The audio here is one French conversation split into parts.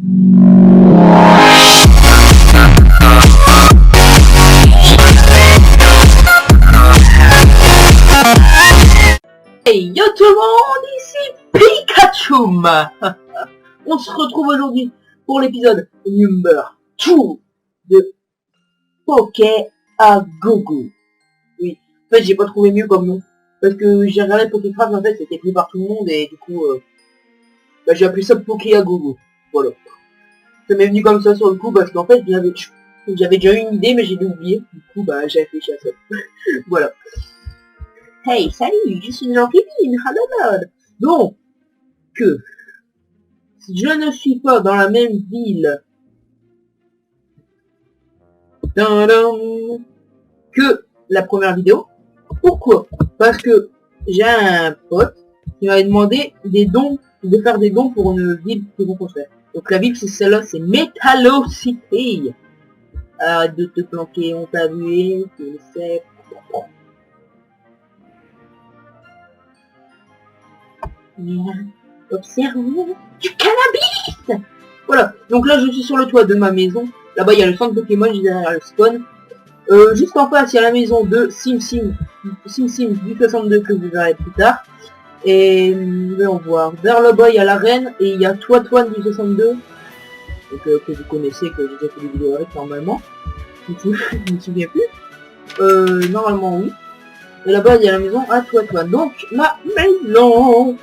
Hey yo tout le monde, ici Pikachu. On se retrouve aujourd'hui pour l'épisode number 2 de Poké à Gogo. Oui, en fait j'ai pas trouvé mieux comme nom, parce que j'ai regardé Pokécraft, en fait c'était pris par tout le monde et du coup j'ai appelé ça Poké à Gogo. Voilà. Ça m'est venu comme ça sur le coup parce qu'en fait j'avais déjà eu une idée mais j'ai oublié. Du coup j'ai réfléchi à ça. Voilà. Hey, salut, je suis Jean-Philippe, donc, que si je ne suis pas dans la même ville que la première vidéo, pourquoi? Parce que j'ai un pote qui m'avait demandé des dons, de faire des dons pour une ville qu'ils vont construire. Donc la ville c'est celle-là, c'est Metallo City. Arrête de te planquer, on t'a vu, tu le sais. Observons du cannabis. Voilà, donc là je suis sur le toit de ma maison. Là-bas il y a le centre Pokémon, j'ai derrière le spawn. Juste en face il y a la maison de SimSim du 62 que vous verrez plus tard. Et on va voir. Vers là-bas il y a l'arène et il y a Toitoine du 62. Donc, que vous connaissez, que j'ai déjà fait des vidéos avec normalement. Je me souviens plus. Normalement oui. Et là-bas il y a la maison à Toitoine. Donc ma maison.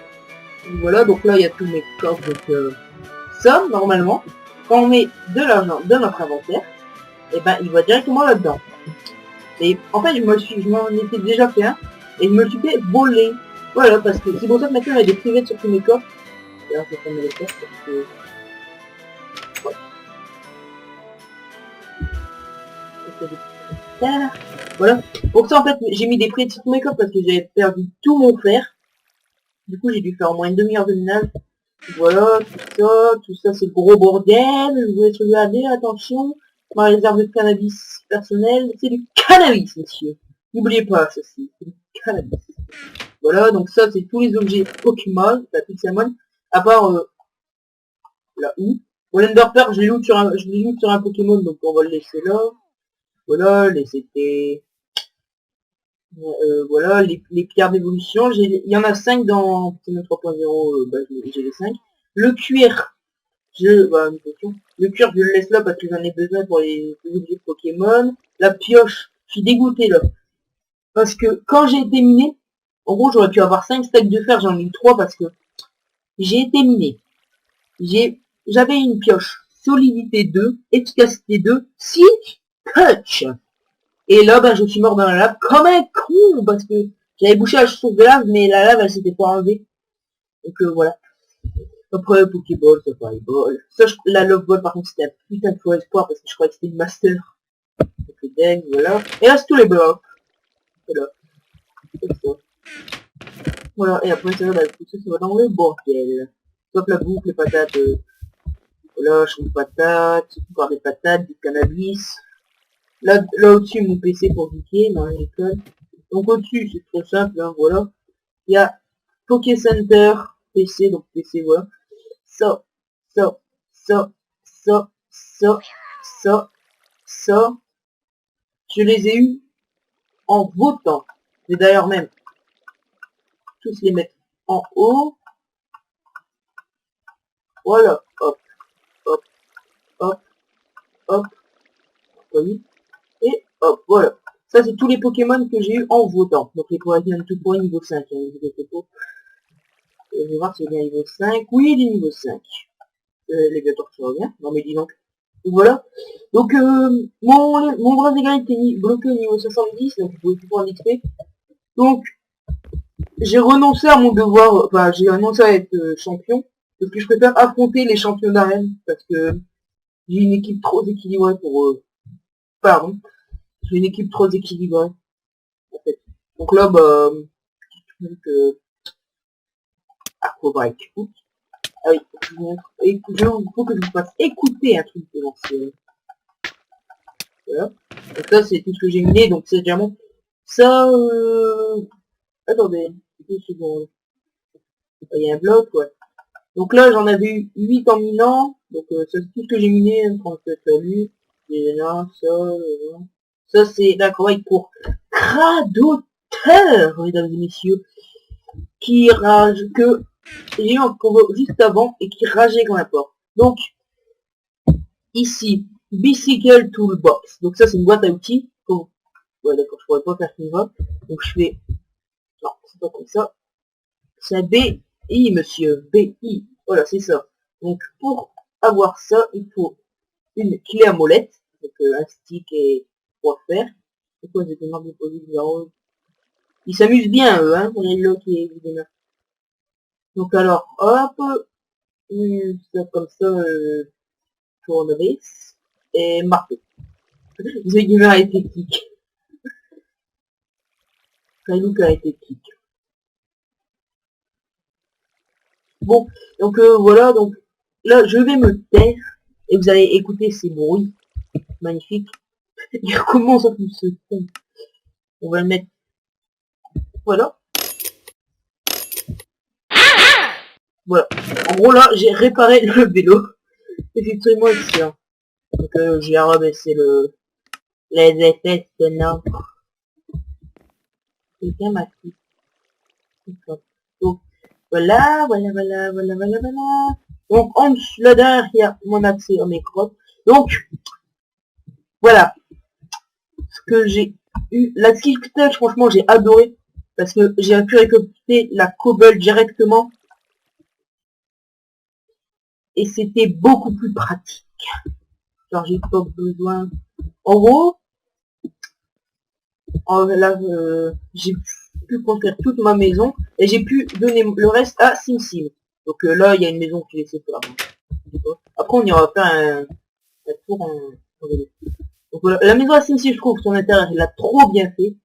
Voilà, donc là il y a tous mes coffres, donc ça normalement, quand on met de l'argent dans notre inventaire, et ben il va directement là-dedans. Et en fait je m'en étais déjà fait un, et je me suis fait voler. Voilà, parce que c'est pour ça que maintenant il y a des privés sur tous mes coffres. D'ailleurs je vais fermer les coffres parce que... Ouais. Voilà, pour ça en fait j'ai mis des privés sur tous mes coffres parce que j'avais perdu tout mon fer. Du coup j'ai dû faire au moins une demi-heure de ménage. Voilà, tout ça c'est le gros bordel, je vous laisse regarder, attention, ma réserve de cannabis personnel, c'est du cannabis, monsieur. N'oubliez pas ceci, c'est du cannabis. Voilà, donc ça c'est tous les objets Pokémon, la Pixelmon, à part là où. L'Enderpearl, je les loot sur un Pokémon, donc on va le laisser là. Voilà, les CT. Voilà, les pierres d'évolution, il y en a 5 dans Pokémon 3.0, j'ai les 5. Le cuir, le cuir je le laisse là parce que j'en ai besoin pour les objets Pokémon. La pioche, je suis dégoûté là. Parce que quand j'ai été miné, en gros j'aurais pu avoir 5 stacks de fer, j'en ai eu 3 parce que j'ai été miné. J'avais une pioche, solidité 2, efficacité 2, 6 touch. Et là, je suis mort dans la lave comme un con, parce que j'avais bouché la source de lave, mais la lave, elle s'était pas enlevée. Donc voilà. Après, Pokéball, c'est pas les balles. Ça, la Love Ball, par contre, c'était un putain de faux espoir, parce que je croyais que c'était une Master. Donc le dingue, voilà. Et là, c'est tous les blocs. Voilà. Comme ça. Voilà, et après, ça va dans le bordel. Sauf la boucle, les patates, voilà, je trouve patates, encore des patates, du cannabis. Là au-dessus, mon PC pour geeker dans l'école. Donc au-dessus, c'est trop simple, hein, voilà. Il y a Poké Center, PC, donc PC, voilà. Ça, ça, ça, ça, ça, ça, ça. Je les ai eus en votant. Et d'ailleurs même, tous les mettre en haut. Voilà, hop, hop, hop, hop, oui. Et hop, voilà. Ça, c'est tous les Pokémon que j'ai eu en votant. Donc les Pokémon tout pour niveau 5. Hein, je vais voir si c'est bien niveau 5. Oui, il est niveau 5. Les gâteaux, ça va bien. Non mais dis donc. Donc voilà. Donc mon bras égal était bloqué au niveau 70, donc je pouvais plus prendre l'XP. Donc j'ai renoncé à mon devoir, enfin j'ai renoncé à être champion, parce que je préfère affronter les champions d'arène, parce que j'ai une équipe trop équilibrée pour pardon. J'ai une équipe trop équilibrée. En fait. Donc là donc Aquabike. Ah oui, il faut que je vous fasse écouter un truc de l'ancien. Voilà. Donc ça c'est tout ce que j'ai miné, donc c'est déjà bon. Ça attendez, 2 secondes. Il y a un bloc, ouais. Donc là, j'en avais eu 8 en minant. Donc ça, c'est tout ce que j'ai miné. 37 à lui. Et là, ça c'est la correcte pour Cradoteur, mesdames et messieurs, qui rage, que j'ai eu un combo juste avant et qui rageait quand la porte. Donc, ici, Bicycle Toolbox. Donc ça, c'est une boîte à outils. Ouais, d'accord, je pourrais pas faire une voix. Donc je fais... Non, c'est pas comme ça. C'est un BI, monsieur. BI. Voilà, c'est ça. Donc, pour avoir ça, il faut une clé à molette. Donc, un stick et 3 fers. C'est quoi, j'ai demandé de rose. Ils s'amusent bien, eux, hein. On est là qui est évidemment. Donc, alors, hop. Ça, comme ça, tournevis. Et marteau. The Gamer a été kick. Kailouk a été kick. Bon, donc voilà, donc là je vais me taire et vous allez écouter ces bruits magnifiques. Il recommence à plus se taire. On va le mettre. Voilà. Voilà. En gros là j'ai réparé le vélo. Effectivement excellent. Donc j'ai rabaissé les effets sonores. Quelqu'un m'a dit. Donc voilà. Donc en dessous là derrière il y a mon accès à mes crottes. Donc voilà. Ce que j'ai eu. La skill touch, franchement, j'ai adoré. Parce que j'ai pu récolter la cobble directement. Et c'était beaucoup plus pratique. Genre, j'ai pas besoin... En gros, là, j'ai pu construire toute ma maison. Et j'ai pu donner le reste à SimSim. Donc là, il y a une maison qui est séparée. Après, on ira faire un tour en vélo. Donc voilà, la maison à SimSim, je trouve, son intérieur, il a trop bien fait.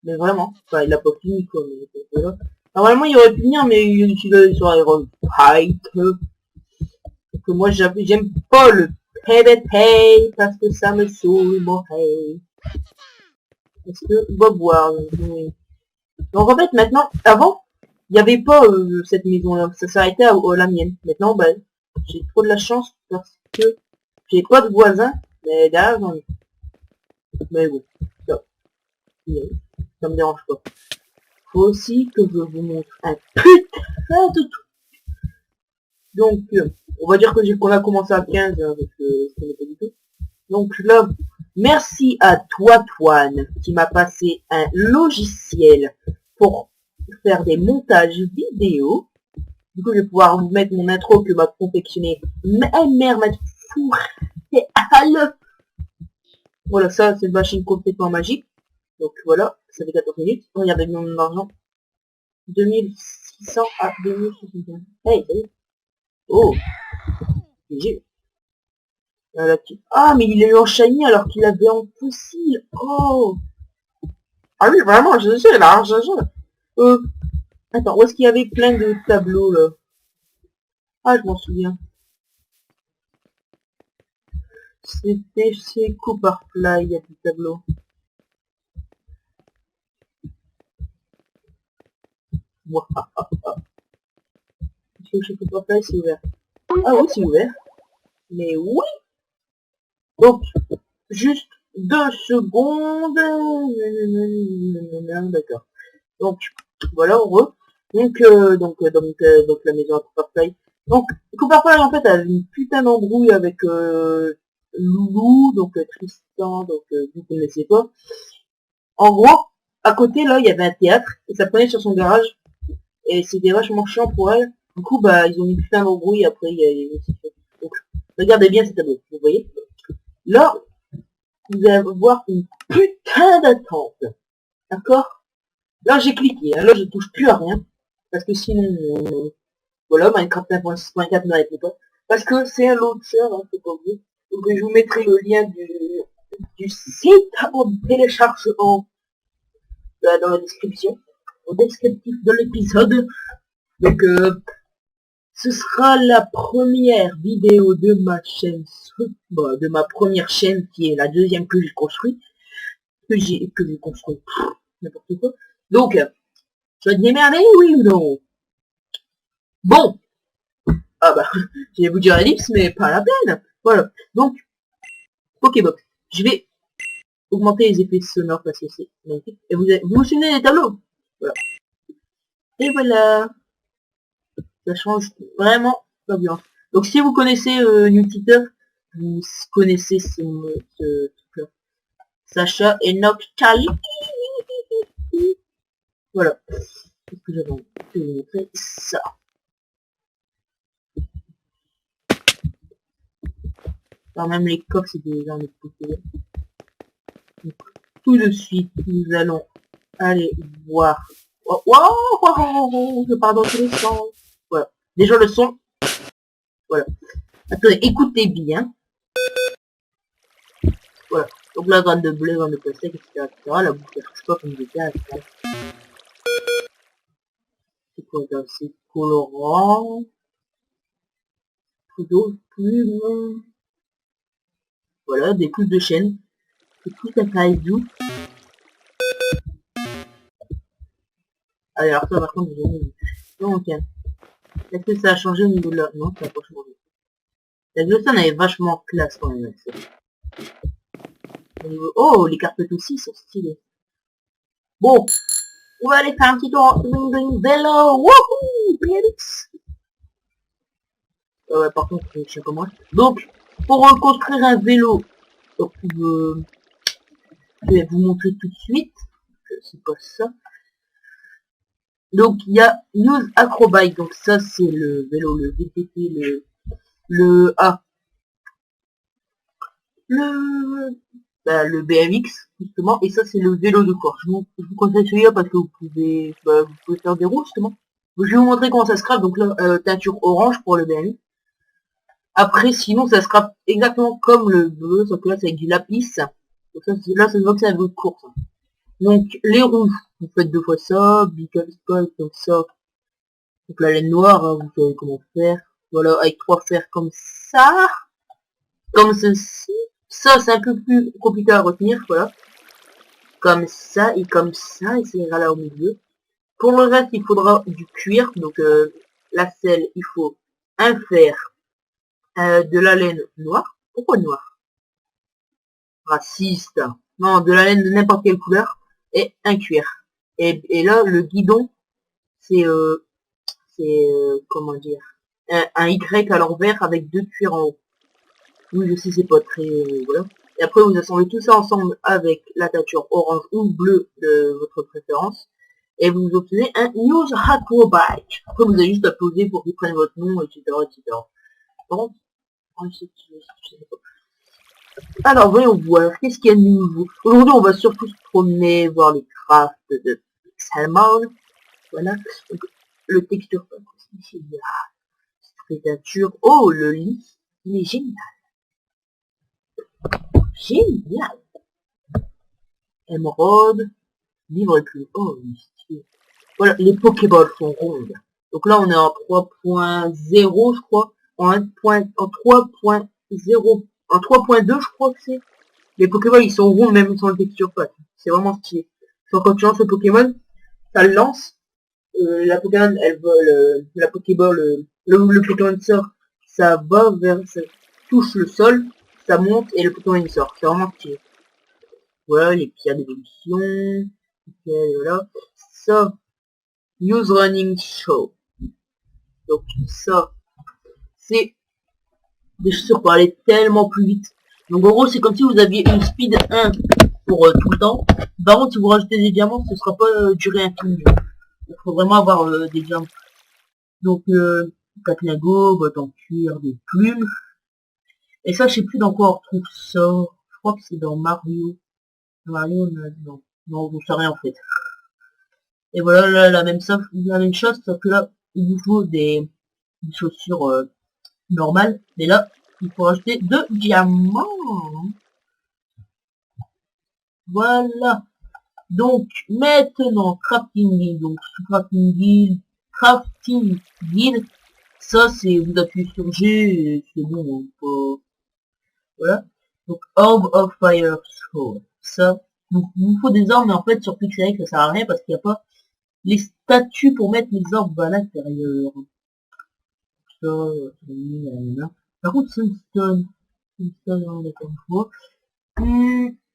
Mais vraiment, enfin, il a pas fini quoi, mais voilà. Normalement il aurait pu venir, mais il utilisait sur Iron Fight. Que moi j'aime pas le PvP parce que ça me saoule mon rêve. Parce que Bob Ward. Donc en fait maintenant, avant, il n'y avait pas cette maison là, ça s'arrêtait à la mienne. Maintenant bah j'ai trop de la chance parce que j'ai pas de voisins, mais derrière j'en ai. Mais bon, ça me dérange pas. Faut aussi que je vous montre un putain de tout. Donc, on va dire que qu'on a commencé à 15, hein, parce que je connais pas du tout. Donc là, merci à toi, Toine, qui m'a passé un logiciel pour faire des montages vidéo. Du coup, je vais pouvoir vous mettre mon intro que m'a confectionné ma mère m'a fourré à l'œuf. Voilà, ça, c'est une machine complètement magique. Donc voilà, ça fait 14 minutes. Regardez mon argent. 2600 à 2600. Hey, salut. Oh, j'ai... Ah, mais il est en shiny alors qu'il avait en fossile. Oh. Ah oui, vraiment, je sais, là, je sais. Attends, où est-ce qu'il y avait plein de tableaux, là? Ah, je m'en souviens. C'était chez Cooperfly, il y a des tableaux. Est-ce que chez Cooperfly, c'est ouvert? Ah oui, c'est ouvert. Mais oui. Donc, juste 2 secondes. D'accord. Donc, voilà, on re. Donc la maison à Cooperfly. Donc, Cooperfly, en fait, a une putain d'embrouille avec Loulou, donc Tristan, donc vous connaissez pas. En gros, à côté, là, il y avait un théâtre, et ça prenait sur son garage, et c'était vachement chiant pour elle. Du coup, bah, ils ont mis putain d'embrouille, après, il y a... Donc, regardez bien cet tableau, vous voyez. Là, vous allez voir une putain d'attente. D'accord? Là, j'ai cliqué, hein, là, je touche plus à rien. Parce que sinon, voilà, Minecraft 1.6.4 n'arrête pas. Parce que c'est un launcher, hein, c'est pas vous. Donc je vous mettrai le lien du site en téléchargement dans la description, au descriptif de l'épisode. Donc ce sera la première vidéo de ma chaîne, de ma première chaîne qui est la deuxième que j'ai construite, que j'ai construit n'importe quoi. Donc, je vais te démerder, oui ou non? Bon, Ah bah, j'allais vous dire ellipse, mais pas la peine. Voilà. Donc, Pokébox. Je vais augmenter les effets sonores parce que c'est magnifique. Et vous souvenez des tableaux. Voilà. Et voilà. Ça change vraiment l'ambiance. Donc si vous connaissez New Titter, vous connaissez ce truc-là. Sacha et Noctali. Voilà. Qu'est-ce que j'avais envie de vous montrer ça. Alors même les coffres, c'est des armes de Pokémon. Donc, tout de suite, nous allons aller voir. Oh, wow, je pars dans tous les sens. Voilà. Déjà le son. Voilà. Attendez, écoutez bien. Voilà. Donc la graine de blé, graine de pastèque, etc., etc. La boucle, je sais pas comme des cas, etc. C'est quoi ça? C'est colorant. Photo, plume. Voilà, des couches de chaîne. Des couches d'appareil-doux. Allez, alors ça, par contre, j'ai jamais vu. Donc, est-ce que ça a changé au niveau de la... Non, ça n'a pas changé. La Glosson, elle est vachement classe quand même. Oh, les carpettes aussi sont stylées. Bon, on va aller faire un petit tour de vélo. Wouhou, BMX. Ouais, par contre, je sais comment. Donc, pour construire un vélo, donc, je vais vous montrer tout de suite. C'est pas ça. Donc, il y a News Acrobike. Donc, ça, c'est le vélo, le VTT, le BMX, justement. Et ça, c'est le vélo de course. Je vous conseille celui-là parce que vous pouvez faire des roues, justement. Je vais vous montrer comment ça se craft. Donc là, teinture orange pour le BMX. Après, sinon, ça se craft exactement comme le bleu, sauf que là, c'est avec du lapis. Donc ça, là, ça se voit que c'est un vélo de course. Donc, les roues, vous faites 2 fois ça, Beacon Spot, donc ça. Donc la laine noire, hein, vous savez comment faire. Voilà, avec 3 fers comme ça. Comme ceci. Ça, c'est un peu plus compliqué à retenir, voilà. Comme ça, et ça ira là au milieu. Pour le reste, il faudra du cuir. Donc, la selle, il faut un fer, de la laine noire. Pourquoi noire? Raciste. Non, de la laine de n'importe quelle couleur. Et un cuir. Et là, le guidon, c'est, comment dire, un Y à l'envers avec 2 cuirs en haut. Oui, je sais, c'est pas très... voilà. Et après, vous assemblez tout ça ensemble avec la teinture orange ou bleue de votre préférence. Et vous obtenez un News Acrobike. Après, vous avez juste à poser pour qu'il prenne votre nom, etc., etc. Bon, alors, voyons voir. Qu'est-ce qu'il y a de nouveau? Aujourd'hui, on va surtout se promener, voir les crafts de Salmon. Voilà. Donc, le texture pack aussi, c'est la teinture. Oh, le lit. Il est génial. Génial. Émeraude. Livre et plus. Oh, stylé. Voilà, les Pokéballs sont rondes. Donc là, on est en 3.0, je crois. En 3.0. En 3.2, je crois que c'est. Les Pokéballs, ils sont ronds même sans le texture pack. C'est vraiment stylé. Donc quand tu lances le Pokémon, ça le lance. La Pokémon, elle vole. La Pokéball, le Pokémon sort. Ça va vers... Ça touche le sol. Ça monte et le Pokémon il sort. C'est vraiment stylé. Voilà, les pierres d'évolution. Voilà. Ça, News Running Show. Donc ça, c'est des chaussures pour aller tellement plus vite. Donc en gros, c'est comme si vous aviez une speed 1 pour tout le temps. Par contre, si vous rajoutez des diamants, ce sera pas durée infinie. Il faut vraiment avoir des diamants. Donc, Patinago, bottes en cuir, des plumes. Et ça, je sais plus dans quoi on retrouve ça. Je crois que c'est dans Mario. Mario, non. Non, vous savez en fait. Et voilà, là, la même chose, sauf que là, il vous faut des chaussures normales. Mais là, il faut acheter 2 diamants. Voilà. Donc, maintenant, Crafting Guild. Donc, Crafting Guild. Ça, c'est, vous appuyez sur G, et c'est bon. Voilà. Donc, Orb of Fire Sword. Ça, donc, il vous faut des orbes, mais en fait, sur Pixelate, ça sert à rien parce qu'il n'y a pas les statues pour mettre les orbes à l'intérieur. ça, par contre, Sunstone, on l'a une fois.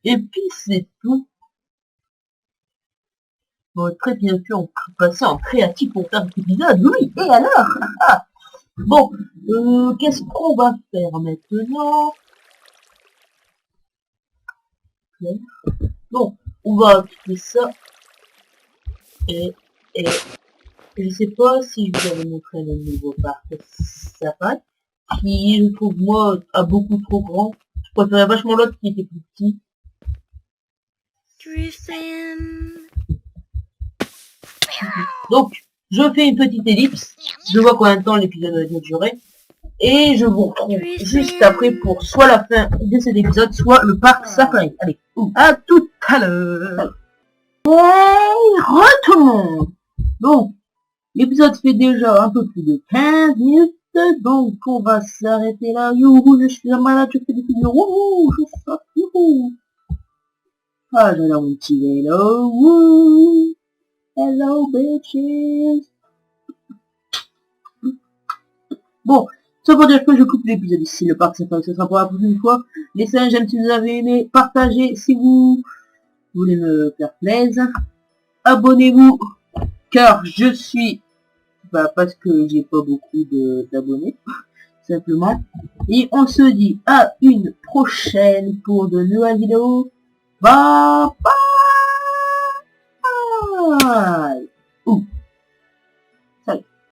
Et puis c'est tout. On va très bien sûr passer en créatif pour faire cet épisode. Oui, et alors bon, qu'est-ce qu'on va faire maintenant? Bon, on va activer ça. Et je sais pas si je vous avais montré le nouveau parc Safari, qui je trouve moi a beaucoup trop grand. Je préférais vachement l'autre qui était plus petit. Donc, je fais une petite ellipse, je vois combien de temps l'épisode va durer, et je vous retrouve juste après pour soit la fin de cet épisode, soit le parc Safari. Allez, à tout à l'heure. Hey, tout le monde. Donc, l'épisode fait déjà un peu plus de 15 minutes, donc on va s'arrêter là. Youhou, je suis un malade, je fais des vidéos. Wouhou, je saute, youhou. Ah, j'adore mon petit vélo. Wouh. Hello, bitches. Bon, ça pour dire que je coupe l'épisode ici. Le parc Safari, ce sera pour la prochaine fois. Laissez un j'aime si vous avez aimé. Partagez si vous voulez me faire plaisir. Abonnez-vous, car je suis... parce que j'ai pas beaucoup d'abonnés, simplement. Et on se dit à une prochaine pour de nouvelles vidéos. Bye bye.